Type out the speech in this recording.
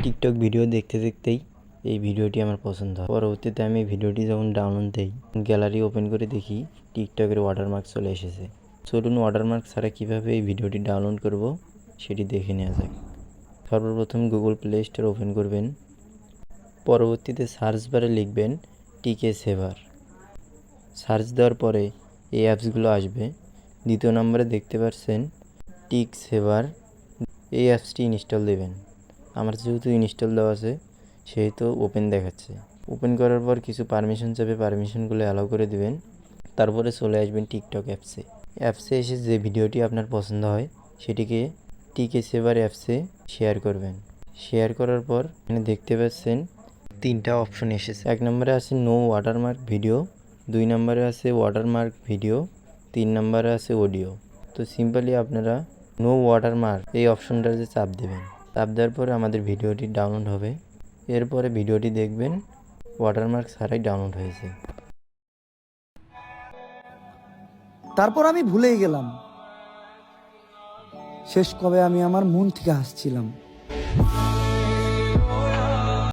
TikTok video দেখতে দেখতেই এই ভিডিওটি আমার পছন্দ হয়। পরবর্তীতে আমি ভিডিওটি যখন ডাউনলোড দিই, গ্যালারি ওপেন করে দেখি টিকটকের ওয়াটারমার্ক চলে এসেছে। চলুন ওয়াটারমার্ক ছাড়া কীভাবে এই ভিডিওটি ডাউনলোড করব সেটি দেখে নেওয়া যাক। সর্বপ্রথম গুগল প্লে স্টোর ওপেন করবেন। পরবর্তীতে সার্চ বারে লিখবেন টিকে সেভার। সার্চ দেওয়ার পরে এই অ্যাপসগুলো আসবে। দ্বিতীয় নম্বরে দেখতে পাচ্ছেন টিক সেভার, এই অ্যাপসটি ইনস্টল দেবেন। আমার যেহেতু ইনস্টল দেওয়া আছে সেহেতু ওপেন দেখাচ্ছে। ওপেন করার পর কিছু পারমিশন চাবে, পারমিশনগুলো অ্যালাউ করে দেবেন। তারপরে চলে আসবেন টিকটক অ্যাপসে। অ্যাপসে এসে যে ভিডিওটি আপনার পছন্দ হয় সেটিকে টিকে সেভার অ্যাপসে শেয়ার করবেন। শেয়ার করার পর এখানে দেখতে পাচ্ছেন 3টা অপশন এসেছে। 1 নম্বরে আছে নো ওয়াটারমার্ক ভিডিও, 2 নম্বরে আছে ওয়াটারমার্ক ভিডিও, 3 নম্বরে আছে অডিও। তো সিম্পলি আপনারা নো ওয়াটারমার্ক এই অপশনটাতে চাপ দেবেন। চাপ দেওয়ার পরে আমাদের ভিডিওটি ডাউনলোড হবে। এরপরে ভিডিওটি দেখবেন ওয়াটারমার্ক ছাড়াই ডাউনলোড হয়েছে। তারপর আমি ভুলেই গেলাম শেষ কবে আমি আমার মন থেকে হাসছিলাম।